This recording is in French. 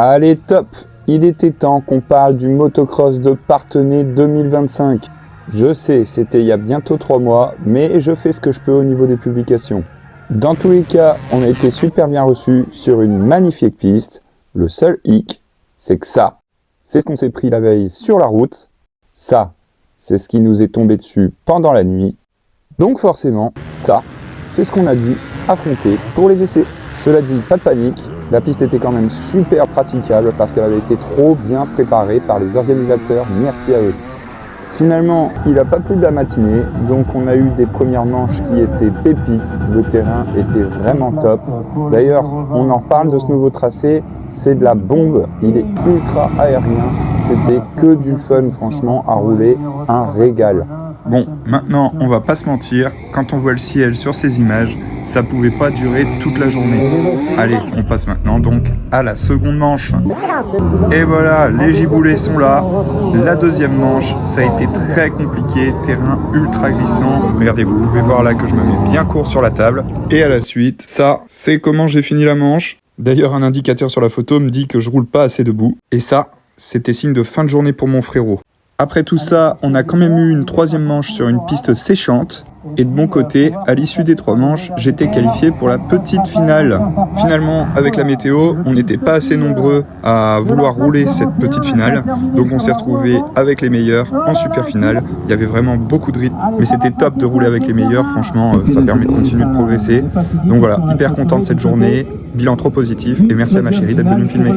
Allez top, il était temps qu'on parle du motocross de Parthenay 2025. Je sais, c'était il y a bientôt 3 mois, mais je fais ce que je peux au niveau des publications. Dans tous les cas, on a été super bien reçus sur une magnifique piste. Le seul hic, c'est que ça, c'est ce qu'on s'est pris la veille sur la route. Ça, c'est ce qui nous est tombé dessus pendant la nuit. Donc forcément, ça, c'est ce qu'on a dû affronter pour les essais. Cela dit, pas de panique, la piste était quand même super praticable parce qu'elle avait été trop bien préparée par les organisateurs, merci à eux. Finalement, il n'a pas plu de la matinée, donc on a eu des premières manches qui étaient pépites, le terrain était vraiment top. D'ailleurs, on en reparle de ce nouveau tracé, c'est de la bombe, il est ultra aérien, c'était que du fun franchement à rouler, un régal. Bon, maintenant, on va pas se mentir, quand on voit le ciel sur ces images, ça pouvait pas durer toute la journée. Allez, on passe maintenant donc à la seconde manche. Et voilà, les giboulées sont là. La deuxième manche, ça a été très compliqué, terrain ultra glissant. Regardez, vous pouvez voir là que je me mets bien court sur la table. Et à la suite, ça, c'est comment j'ai fini la manche. D'ailleurs, un indicateur sur la photo me dit que je roule pas assez debout. Et ça, c'était signe de fin de journée pour mon frérot. Après tout ça, on a quand même eu une troisième manche sur une piste séchante. Et de mon côté, à l'issue des 3 manches, j'étais qualifié pour la petite finale. Finalement, avec la météo, on n'était pas assez nombreux à vouloir rouler cette petite finale. Donc on s'est retrouvés avec les meilleurs en super finale. Il y avait vraiment beaucoup de rythme. Mais c'était top de rouler avec les meilleurs. Franchement, ça permet de continuer de progresser. Donc voilà, hyper content de cette journée. Bilan trop positif. Et merci à ma chérie d'être venue me filmer.